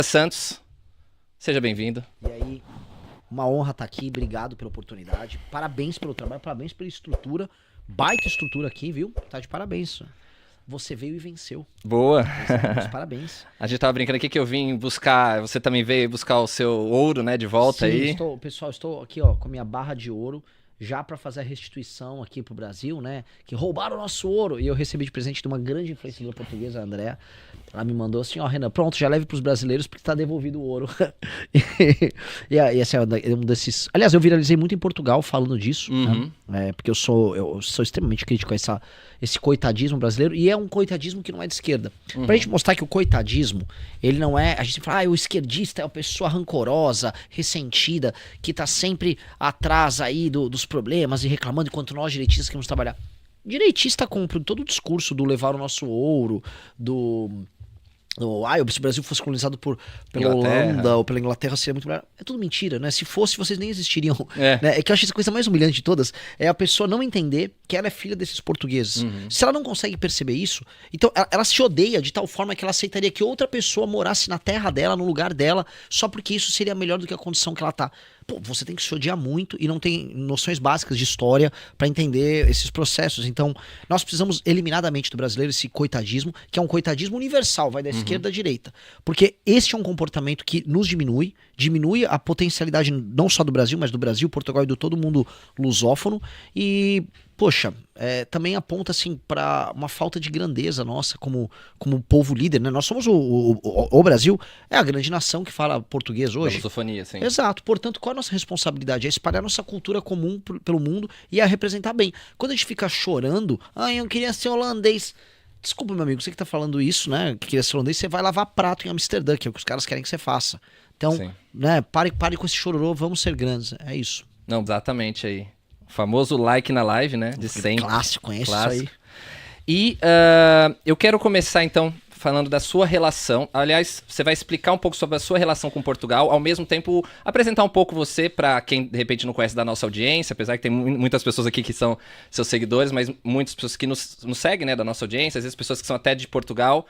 Santos, seja bem-vindo. E aí, uma honra estar aqui, obrigado pela oportunidade, parabéns pelo trabalho, parabéns pela estrutura, baita estrutura aqui, viu? Tá de parabéns. Você veio e venceu. Boa. Parabéns. A gente tava brincando aqui que eu vim buscar, você também veio buscar o seu ouro, né, de volta. Sim, aí. Pessoal, estou aqui, ó, com a minha barra de ouro, já para fazer a restituição aqui pro Brasil, né? Que roubaram o nosso ouro. E eu recebi de presente de uma grande influenciadora portuguesa, a Andrea. Ela me mandou assim, ó, Renan, pronto, já leve pros brasileiros porque tá devolvido o ouro. e assim, é um desses... Aliás, eu viralizei muito em Portugal falando disso, né? Porque eu sou extremamente crítico a esse coitadismo brasileiro, e é um coitadismo que não é de esquerda. Pra gente mostrar que o coitadismo, ele não é... A gente fala, o esquerdista é uma pessoa rancorosa, ressentida, que tá sempre atrás aí dos problemas e reclamando, enquanto nós direitistas queremos trabalhar. Direitista compra todo o discurso do levar o nosso ouro, se o Brasil fosse colonizado pela Holanda ou pela Inglaterra seria muito melhor. É tudo mentira, né? Se fosse, vocês nem existiriam. Né? É que eu acho essa coisa mais humilhante de todas, é a pessoa não entender que ela é filha desses portugueses. Se ela não consegue perceber isso, então ela se odeia de tal forma que ela aceitaria que outra pessoa morasse na terra dela, no lugar dela, só porque isso seria melhor do que a condição que ela tá. Pô, você tem que se odiar muito e não tem noções básicas de história pra entender esses processos. Então, nós precisamos eliminar da mente do brasileiro esse coitadismo, que é um coitadismo universal, vai da esquerda à direita. Porque este é um comportamento que nos diminui a potencialidade não só do Brasil, mas do Brasil, Portugal e do todo mundo lusófono. E, poxa, também aponta assim para uma falta de grandeza nossa como povo líder, né? Nós somos o Brasil, é a grande nação que fala português hoje. Da lusofonia, sim. Exato. Portanto, qual a nossa responsabilidade? É espalhar nossa cultura comum pelo mundo e a representar bem. Quando a gente fica chorando, eu queria ser holandês. Desculpa, meu amigo, você que tá falando isso, né? Que queria ser holandês, você vai lavar prato em Amsterdã, que é o que os caras querem que você faça. Então, né, pare com esse chororô, vamos ser grandes. É isso. Não, exatamente aí. O famoso like na live, né? De sempre. Clássico, conhece isso aí. E eu quero começar, então, falando da sua relação. Aliás, você vai explicar um pouco sobre a sua relação com Portugal, ao mesmo tempo apresentar um pouco você para quem, de repente, não conhece da nossa audiência, apesar que tem muitas pessoas aqui que são seus seguidores, mas muitas pessoas que nos seguem, né, da nossa audiência, às vezes pessoas que são até de Portugal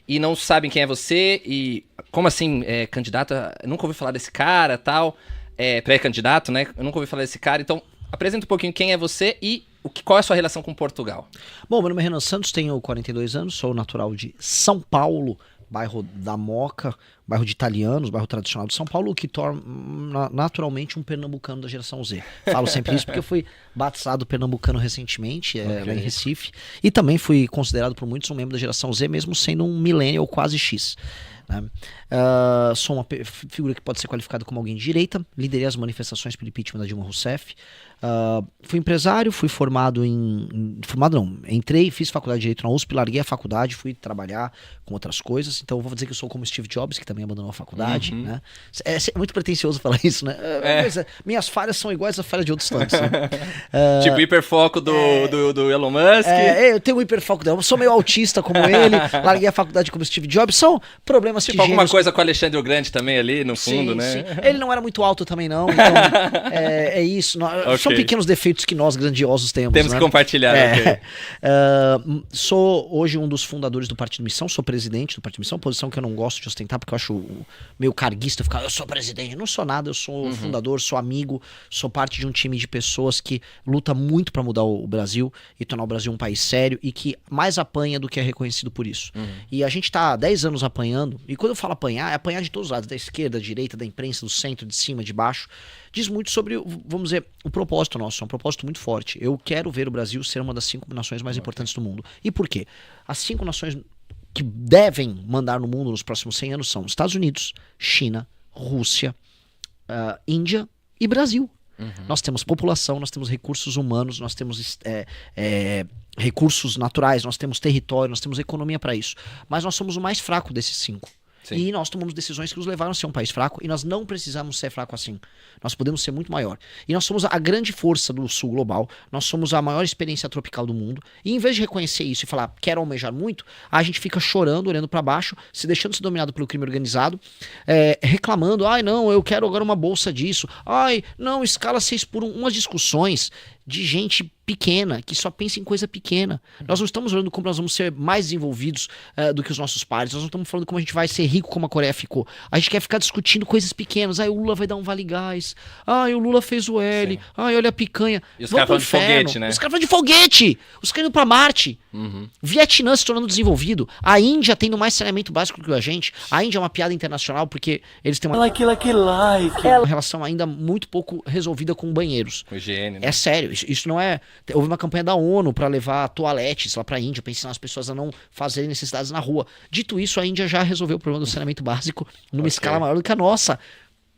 e não sabem quem é você e como assim, candidato, eu nunca ouvi falar desse cara, tal, pré-candidato, né, eu nunca ouvi falar desse cara, então apresenta um pouquinho quem é você e qual é a sua relação com Portugal. Bom, meu nome é Renan Santos, tenho 42 anos, sou natural de São Paulo, bairro da Moca, bairro de italianos, bairro tradicional de São Paulo, o que torna naturalmente um pernambucano da geração Z. Falo sempre isso porque eu fui batizado pernambucano recentemente, lá em Recife, e também fui considerado por muitos um membro da geração Z, mesmo sendo um millennial quase X. Né? Sou uma figura que pode ser qualificada como alguém de direita, liderei as manifestações pelo impeachment da Dilma Rousseff, fui empresário, fui formado entrei, fiz faculdade de Direito na USP, larguei a faculdade, fui trabalhar com outras coisas, então eu vou dizer que eu sou como Steve Jobs, que também abandonou a faculdade, né? É muito pretencioso falar isso, né? Minhas falhas são iguais às falhas de outros tantos, né? Tipo, hiperfoco do Elon Musk. Eu tenho um hiperfoco dele, eu sou meio autista como ele, larguei a faculdade como Steve Jobs, são problemas tipo, alguma coisa com o Alexandre o Grande também ali, no fundo, sim, né? Sim. Ele não era muito alto também não, então é isso. São pequenos defeitos que nós grandiosos temos. Temos que compartilhar. Sou hoje um dos fundadores do Partido Missão, sou presidente do Partido Missão, posição que eu não gosto de ostentar porque eu acho meio carguista ficar, eu sou presidente, não sou nada, eu sou fundador, sou amigo, sou parte de um time de pessoas que luta muito para mudar o Brasil e tornar o Brasil um país sério e que mais apanha do que é reconhecido por isso. E a gente tá há 10 anos apanhando, e quando eu falo apanhar, é apanhar de todos os lados, da esquerda, da direita, da imprensa, do centro, de cima, de baixo. Diz muito sobre, vamos dizer, o propósito nosso, é um propósito muito forte. Eu quero ver o Brasil ser uma das 5 nações mais importantes do mundo. E por quê? As 5 nações que devem mandar no mundo nos próximos 100 anos são Estados Unidos, China, Rússia, Índia e Brasil. Nós temos população, nós temos recursos humanos, nós temos recursos naturais, nós temos território, nós temos economia para isso. Mas nós somos o mais fraco desses 5. Sim. E nós tomamos decisões que nos levaram a ser um país fraco e nós não precisamos ser fraco assim. Nós podemos ser muito maior. E nós somos a grande força do sul global, nós somos a maior experiência tropical do mundo. E em vez de reconhecer isso e falar, quero almejar muito, a gente fica chorando, olhando para baixo, se deixando ser dominado pelo crime organizado, reclamando, não, eu quero agora uma bolsa disso, não, escala 6 por 1, umas discussões de gente pequena, que só pensa em coisa pequena. Nós não estamos falando como nós vamos ser mais desenvolvidos do que os nossos pares. Nós não estamos falando como a gente vai ser rico como a Coreia ficou. A gente quer ficar discutindo coisas pequenas. O Lula vai dar um Vale Gás. O Lula fez o L. Sim. Olha a picanha. E os caras falam de foguete, né? Os caras falam de foguete. Os caras indo pra Marte. Vietnã se tornando desenvolvido. A Índia tendo mais saneamento básico que a gente. A Índia é uma piada internacional porque eles têm uma relação ainda muito pouco resolvida com banheiros. Com higiene, né? É sério, isso não é... Houve uma campanha da ONU pra levar toaletes lá pra Índia, pra ensinar as pessoas a não fazerem necessidades na rua. Dito isso, a Índia já resolveu o problema do saneamento básico numa escala maior do que a nossa.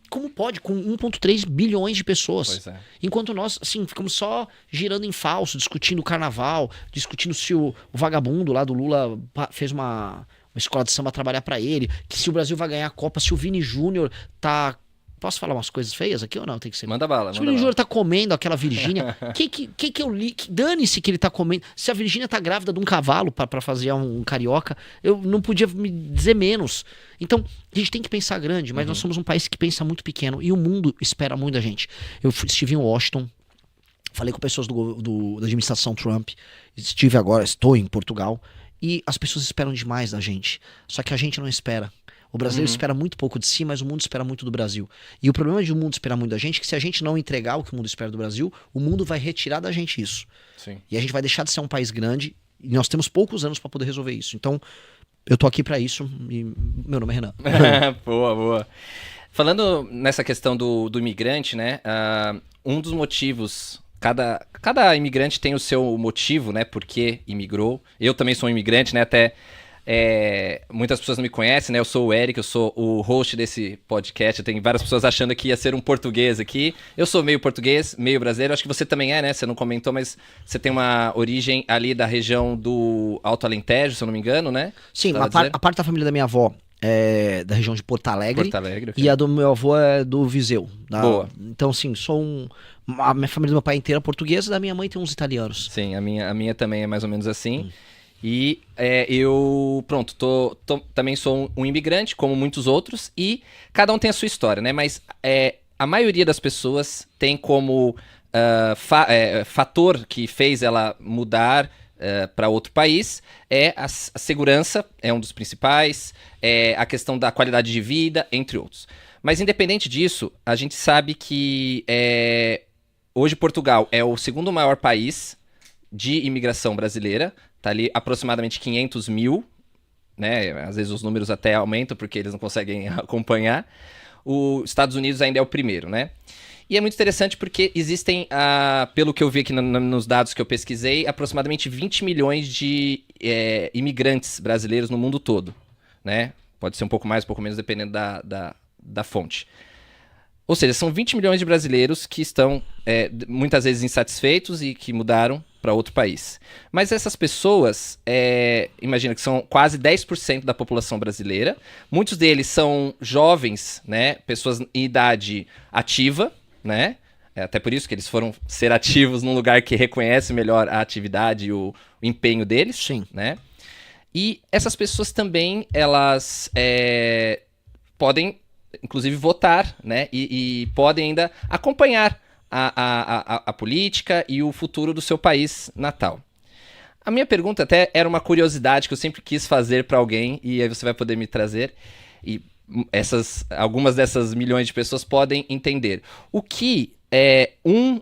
Como pode? Com 1,3 bilhões de pessoas. Pois é. Enquanto nós, assim, ficamos só girando em falso, discutindo o carnaval, discutindo se o vagabundo lá do Lula fez uma escola de samba trabalhar pra ele, que se o Brasil vai ganhar a Copa, se o Vini Júnior tá... Posso falar umas coisas feias aqui ou não? Tem que ser. Manda bala, Se manda o Vini bala. Júnior tá comendo aquela Virgínia, que eu li? Dane-se que ele tá comendo. Se a Virgínia tá grávida de um cavalo pra fazer um carioca, eu não podia me dizer menos. Então, a gente tem que pensar grande, mas nós somos um país que pensa muito pequeno e o mundo espera muito da gente. Eu estive em Washington, falei com pessoas da administração Trump, estou em Portugal, e as pessoas esperam demais da gente. Só que a gente não espera. O brasileiro espera muito pouco de si, mas o mundo espera muito do Brasil. E o problema de o mundo esperar muito da gente é que se a gente não entregar o que o mundo espera do Brasil, o mundo vai retirar da gente isso. Sim. E a gente vai deixar de ser um país grande e nós temos poucos anos para poder resolver isso. Então, eu tô aqui para isso e meu nome é Renan. Boa, boa. Falando nessa questão do imigrante, né? Um dos motivos... Cada imigrante tem o seu motivo, né? Por que imigrou. Eu também sou um imigrante, né? Até... muitas pessoas não me conhecem, né? Eu sou o Eric, eu sou o host desse podcast. Tem várias pessoas achando que ia ser um português aqui. Eu sou meio português, meio brasileiro. Acho que você também é, né? Você não comentou, mas você tem uma origem ali da região do Alto Alentejo, se eu não me engano, né? Sim, a parte da família da minha avó é da região de Porto Alegre. Porto Alegre, ok. E a do meu avô é do Viseu. Boa. Então, assim, a minha família do meu pai inteira é portuguesa, da minha mãe tem uns italianos. Sim, a minha também é mais ou menos assim. E eu, pronto, também sou um imigrante, como muitos outros, e cada um tem a sua história, né? Mas a maioria das pessoas tem como fator que fez ela mudar para outro país a segurança, é um dos principais, a questão da qualidade de vida, entre outros. Mas independente disso, a gente sabe que hoje Portugal é o segundo maior país de imigração brasileira. Tá ali aproximadamente 500 mil, né? Às vezes os números até aumentam porque eles não conseguem acompanhar. Os Estados Unidos ainda é o primeiro, né? E é muito interessante porque existem, pelo que eu vi aqui nos dados que eu pesquisei, aproximadamente 20 milhões de imigrantes brasileiros no mundo todo, né? Pode ser um pouco mais, um pouco menos, dependendo da fonte. Ou seja, são 20 milhões de brasileiros que estão muitas vezes insatisfeitos e que mudaram para outro país. Mas essas pessoas, imagina que são quase 10% da população brasileira. Muitos deles são jovens, né? Pessoas em idade ativa, né? Até por isso que eles foram ser ativos num lugar que reconhece melhor a atividade e o empenho deles. Sim. Né? E essas pessoas também, elas podem, inclusive, votar, né? E podem ainda acompanhar a política e o futuro do seu país natal. A minha pergunta até era uma curiosidade que eu sempre quis fazer para alguém, e aí você vai poder me trazer, e algumas dessas milhões de pessoas podem entender. O que um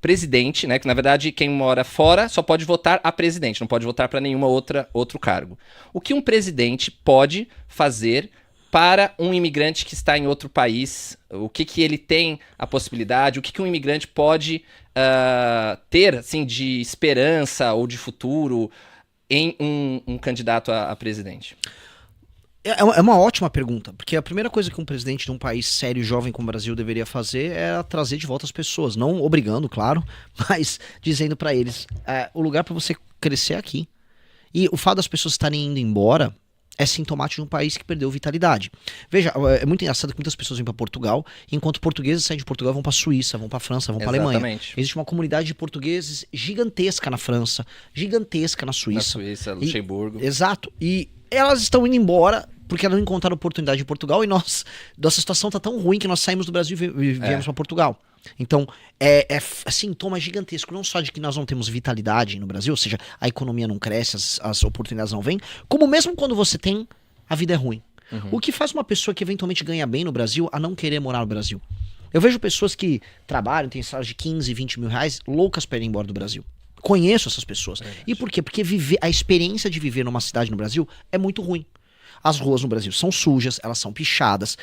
presidente, né, que na verdade quem mora fora só pode votar a presidente, não pode votar para nenhuma outro cargo. O que um presidente pode fazer para um imigrante que está em outro país? O que ele tem a possibilidade? O que um imigrante pode ter assim, de esperança ou de futuro em um candidato a presidente? É uma ótima pergunta, porque a primeira coisa que um presidente de um país sério e jovem como o Brasil deveria fazer é trazer de volta as pessoas, não obrigando, claro, mas dizendo para eles, o lugar para você crescer é aqui. E o fato das pessoas estarem indo embora é sintomático de um país que perdeu vitalidade. Veja, é muito engraçado que muitas pessoas vêm para Portugal, enquanto portugueses saem de Portugal e vão para Suíça, vão para França, vão para Alemanha. Existe uma comunidade de portugueses gigantesca na França, gigantesca na Suíça. Na Suíça, Luxemburgo. Exato. E elas estão indo embora porque elas não encontraram oportunidade em Portugal e nossa situação tá tão ruim que nós saímos do Brasil e viemos para Portugal. Então, é sintoma gigantesco, não só de que nós não temos vitalidade no Brasil, ou seja, a economia não cresce, as oportunidades não vêm, como mesmo quando você tem, a vida é ruim. O que faz uma pessoa que eventualmente ganha bem no Brasil a não querer morar no Brasil? Eu vejo pessoas que trabalham, têm salários de 15, 20 mil reais, loucas para ir embora do Brasil. Conheço essas pessoas. E por quê? Porque a experiência de viver numa cidade no Brasil é muito ruim. As ruas no Brasil são sujas, elas são pichadas,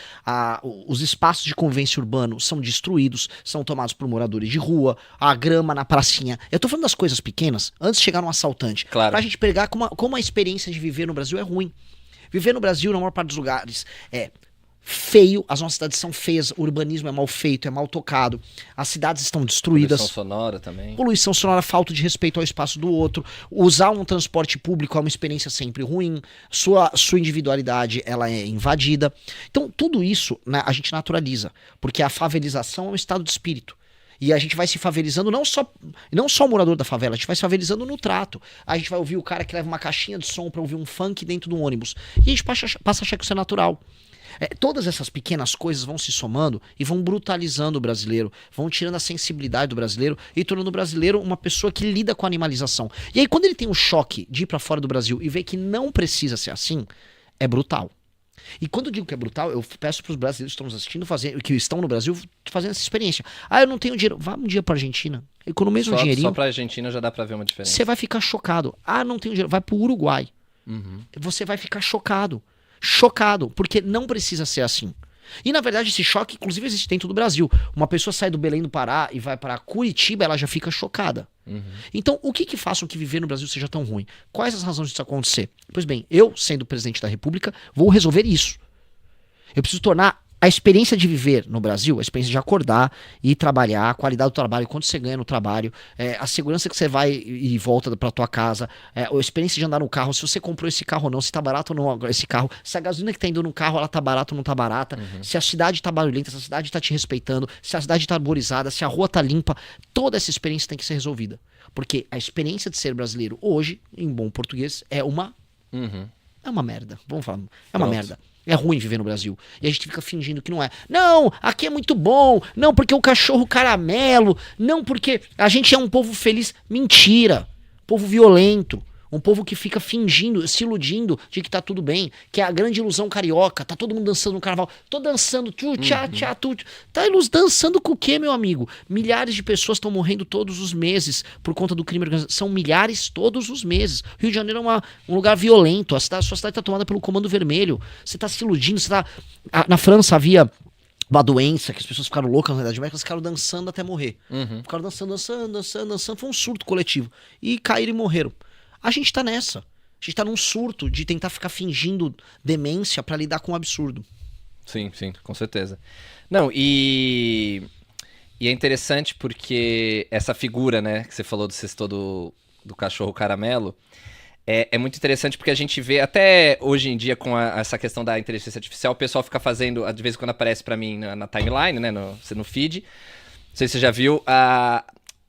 os espaços de convivência urbano são destruídos, são tomados por moradores de rua, a grama na pracinha. Eu tô falando das coisas pequenas, antes de chegar num assaltante. Claro. Pra gente pegar como a experiência de viver no Brasil é ruim. Viver no Brasil, na maior parte dos lugares, é feio, as nossas cidades são feias, o urbanismo é mal feito, é mal tocado, as cidades estão destruídas. Poluição sonora também. Poluição sonora, falta de respeito ao espaço do outro, usar um transporte público é uma experiência sempre ruim, sua individualidade ela é invadida. Então tudo isso, né, a gente naturaliza, porque a favelização é um estado de espírito. E a gente vai se favelizando, não só o morador da favela, a gente vai se favelizando no trato. A gente vai ouvir o cara que leva uma caixinha de som pra ouvir um funk dentro do ônibus. E a gente passa a achar que isso é natural. Todas essas pequenas coisas vão se somando e vão brutalizando o brasileiro, vão tirando a sensibilidade do brasileiro e tornando o brasileiro uma pessoa que lida com a animalização. E aí quando ele tem um choque de ir pra fora do Brasil e ver que não precisa ser assim, é brutal. E quando eu digo que é brutal, eu peço pros brasileiros que estão nos assistindo, que estão no Brasil, fazendo essa experiência. Eu não tenho dinheiro. Vá um dia pra Argentina, economiza um dinheirinho. Só pra Argentina já dá pra ver uma diferença. Você vai ficar chocado. Não tenho dinheiro. Vai pro Uruguai. Você vai ficar chocado. Chocado, porque não precisa ser assim. E na verdade esse choque inclusive existe dentro do Brasil. Uma pessoa sai do Belém do Pará e vai para Curitiba, ela já fica chocada. Então o que faz com que viver no Brasil seja tão ruim? Quais as razões disso acontecer? Pois bem, eu sendo presidente da República vou resolver isso. Eu preciso tornar a experiência de viver no Brasil, a experiência de acordar e trabalhar, a qualidade do trabalho, quanto você ganha no trabalho, a segurança que você vai e volta pra tua casa, a experiência de andar no carro, se você comprou esse carro ou não, se tá barato ou não esse carro, se a gasolina que tá indo no carro, ela tá barata ou não tá barata, se a cidade tá barulhenta, se a cidade tá te respeitando, se a cidade tá arborizada, se a rua tá limpa, toda essa experiência tem que ser resolvida. Porque a experiência de ser brasileiro hoje, em bom português, é uma merda. Vamos falar, é uma merda. É ruim viver no Brasil. E a gente fica fingindo que não é. Não, aqui é muito bom. Não, porque o cachorro caramelo. Não, porque a gente é um povo feliz. Mentira. Povo violento. Um povo que fica fingindo, se iludindo de que tá tudo bem. Que é a grande ilusão carioca. Tá todo mundo dançando no carnaval. Tô dançando. Tá dançando com o quê, meu amigo? Milhares de pessoas estão morrendo todos os meses por conta do crime organizado. São milhares todos os meses. Rio de Janeiro é um lugar violento. Sua cidade tá tomada pelo Comando Vermelho. Você tá se iludindo. Na França havia uma doença que as pessoas ficaram loucas na Idade Média, elas ficaram dançando até morrer. Ficaram dançando. Foi um surto coletivo. E caíram e morreram. A gente tá nessa. A gente tá num surto de tentar ficar fingindo demência pra lidar com o absurdo. Sim, com certeza. Não, e é interessante porque essa figura, né, que você falou do sexto do cachorro caramelo, é muito interessante porque a gente vê, até hoje em dia com essa questão da inteligência artificial, o pessoal fica fazendo, de vez em quando aparece pra mim na timeline, né, no feed, não sei se você já viu,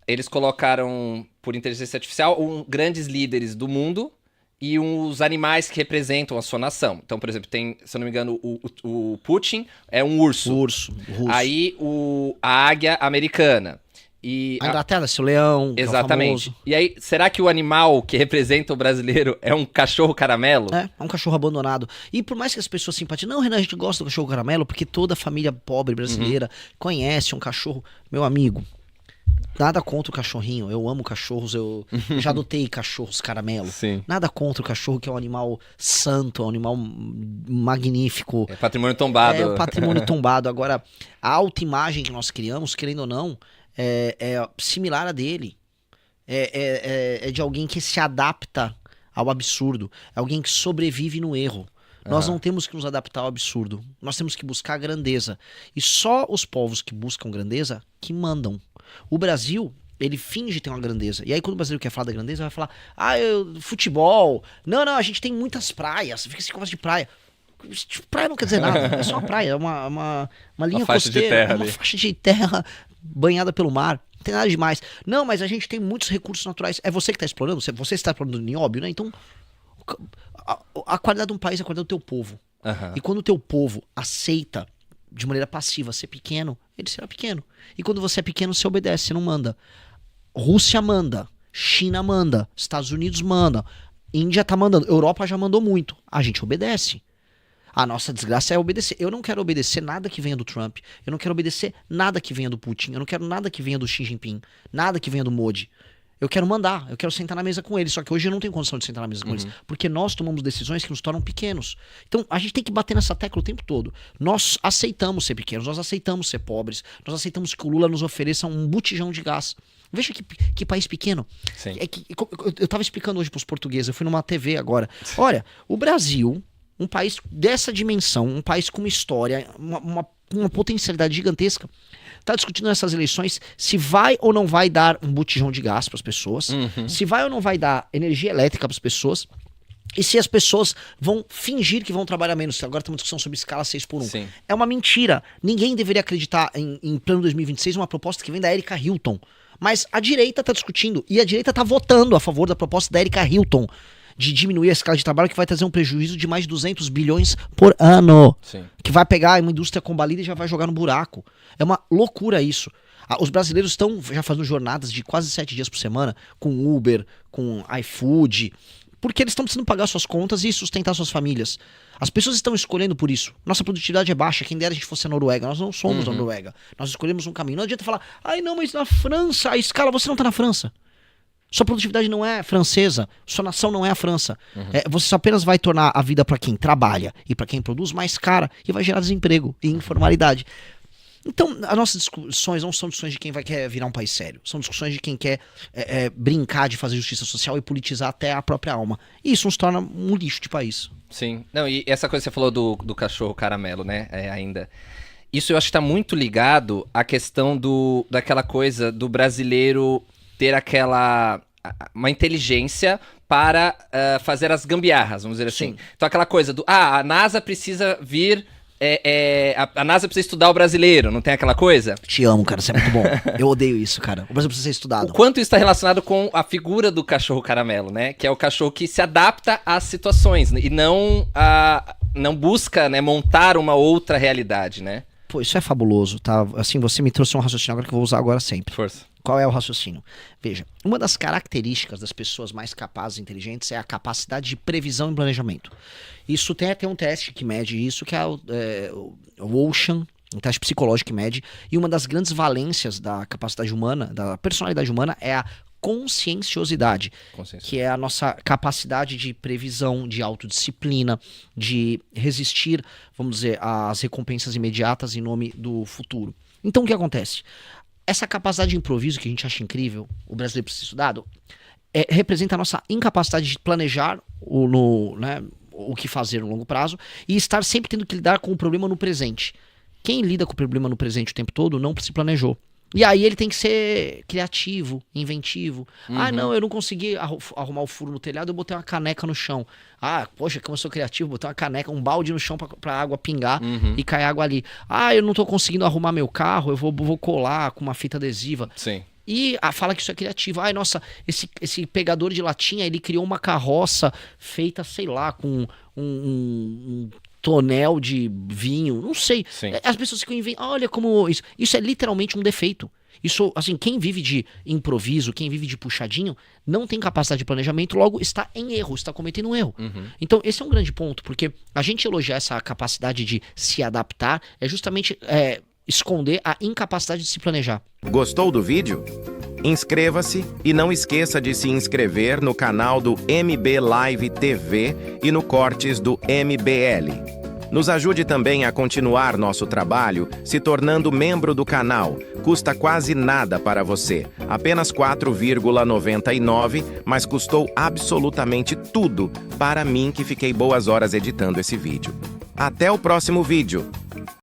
eles colocaram por inteligência artificial grandes líderes do mundo e os animais que representam a sua nação. Então, por exemplo, tem, se eu não me engano, o Putin é um urso. O urso. Aí a águia americana. E a Inglaterra, o leão. Exatamente. Que é o famoso. E aí, será que o animal que representa o brasileiro é um cachorro caramelo? É um cachorro abandonado. E por mais que as pessoas simpatizem, não, Renan, a gente gosta do cachorro caramelo porque toda a família pobre brasileira conhece um cachorro. Meu amigo, nada contra o cachorrinho, eu amo cachorros, eu já adotei cachorros caramelo. Sim. Nada contra o cachorro, que é um animal santo, é um animal magnífico. É patrimônio tombado. É um patrimônio tombado. Agora, a autoimagem que nós criamos, querendo ou não, é similar à dele. É de alguém que se adapta ao absurdo, é alguém que sobrevive no erro. Nós não temos que nos adaptar ao absurdo, nós temos que buscar a grandeza. E só os povos que buscam grandeza que mandam. O Brasil, ele finge ter uma grandeza. E aí quando o brasileiro quer falar da grandeza, vai falar, futebol. Não, a gente tem muitas praias. Fica esse conversa de praia. Praia não quer dizer nada, é só uma praia, é uma linha costeira, uma faixa de terra banhada pelo mar. Não tem nada demais. Não, mas a gente tem muitos recursos naturais. É você que está explorando? Você está explorando nióbio, né? Então, a qualidade de um país é a qualidade do teu povo. E quando o teu povo aceita de maneira passiva, ser pequeno, ele será pequeno. E quando você é pequeno, você obedece, você não manda. Rússia manda, China manda, Estados Unidos manda, Índia tá mandando, Europa já mandou muito. A gente obedece. A nossa desgraça é obedecer. Eu não quero obedecer nada que venha do Trump. Eu não quero obedecer nada que venha do Putin. Eu não quero nada que venha do Xi Jinping. Nada que venha do Modi. Eu quero mandar. Eu quero sentar na mesa com eles. Só que hoje eu não tenho condição de sentar na mesa com eles. Porque nós tomamos decisões que nos tornam pequenos. Então a gente tem que bater nessa tecla o tempo todo. Nós aceitamos ser pequenos. Nós aceitamos ser pobres. Nós aceitamos que o Lula nos ofereça um botijão de gás. Veja que país pequeno. Sim. Eu tava explicando hoje pros portugueses. Eu fui numa TV agora. Olha, o Brasil... Um país dessa dimensão, um país com uma história, uma potencialidade gigantesca, está discutindo nessas eleições se vai ou não vai dar um botijão de gás para as pessoas, se vai ou não vai dar energia elétrica para as pessoas, e se as pessoas vão fingir que vão trabalhar menos. Agora tem uma discussão sobre escala 6x1. Sim. É uma mentira. Ninguém deveria acreditar em plano 2026, uma proposta que vem da Erika Hilton. Mas a direita está discutindo, e a direita está votando a favor da proposta da Erika Hilton, de diminuir a escala de trabalho, que vai trazer um prejuízo de mais de 200 bilhões por ano. Sim. Que vai pegar uma indústria combalida e já vai jogar no buraco. É uma loucura isso. Os brasileiros estão já fazendo jornadas de quase 7 dias por semana, com Uber, com iFood, porque eles estão precisando pagar suas contas e sustentar suas famílias. As pessoas estão escolhendo por isso. Nossa produtividade é baixa, quem dera a gente fosse a Noruega. Nós não somos a Noruega. Nós escolhemos um caminho. Não adianta falar, ai não, mas na França, a escala, você não está na França. Sua produtividade não é francesa, sua nação não é a França. Você apenas vai tornar a vida para quem trabalha e para quem produz mais cara e vai gerar desemprego e informalidade. Então, as nossas discussões não são discussões de quem quer virar um país sério. São discussões de quem quer brincar de fazer justiça social e politizar até a própria alma. E isso nos torna um lixo de país. Sim. Não, e essa coisa que você falou do cachorro caramelo, né? Ainda. Isso eu acho que está muito ligado à questão daquela coisa do brasileiro ter uma inteligência para fazer as gambiarras, vamos dizer assim. Sim. Então aquela coisa a NASA precisa vir, a NASA precisa estudar o brasileiro, não tem aquela coisa? Te amo, cara, você é muito bom. Eu odeio isso, cara. O Brasil precisa ser estudado. O quanto isso está relacionado com a figura do cachorro caramelo, né? Que é o cachorro que se adapta às situações e não busca, né, montar uma outra realidade, né? Pô, isso é fabuloso, tá? Assim, você me trouxe um raciocínio agora que eu vou usar agora sempre. Força. Qual é o raciocínio? Veja, uma das características das pessoas mais capazes e inteligentes é a capacidade de previsão e planejamento. Isso tem até um teste que mede isso, que é o Ocean, um teste psicológico que mede, e uma das grandes valências da capacidade humana, da personalidade humana, é a conscienciosidade, que é a nossa capacidade de previsão, de autodisciplina, de resistir, vamos dizer, às recompensas imediatas em nome do futuro. Então o que acontece? Essa capacidade de improviso que a gente acha incrível, o brasileiro precisa ser estudado, representa a nossa incapacidade de planejar o que fazer no longo prazo e estar sempre tendo que lidar com o problema no presente. Quem lida com o problema no presente o tempo todo não se planejou. E aí ele tem que ser criativo, inventivo. Ah, não, eu não consegui arrumar o furo no telhado, eu botei uma caneca no chão. Ah, poxa, como eu sou criativo, botei uma caneca, um balde no chão pra água pingar e cair água ali. Ah, eu não tô conseguindo arrumar meu carro, eu vou colar com uma fita adesiva. Sim. E fala que isso é criativo. Ai, nossa, esse pegador de latinha, ele criou uma carroça feita, sei lá, com um tonel de vinho, não sei. Sim. As pessoas ficam inventando, olha como isso é literalmente um defeito. Isso, assim, quem vive de improviso, quem vive de puxadinho, não tem capacidade de planejamento, logo está em erro, está cometendo um erro. Então, esse é um grande ponto, porque a gente elogiar essa capacidade de se adaptar é justamente esconder a incapacidade de se planejar. Gostou do vídeo? Inscreva-se e não esqueça de se inscrever no canal do MB Live TV e no Cortes do MBL. Nos ajude também a continuar nosso trabalho se tornando membro do canal. Custa quase nada para você, apenas R$ 4,99, mas custou absolutamente tudo para mim que fiquei boas horas editando esse vídeo. Até o próximo vídeo!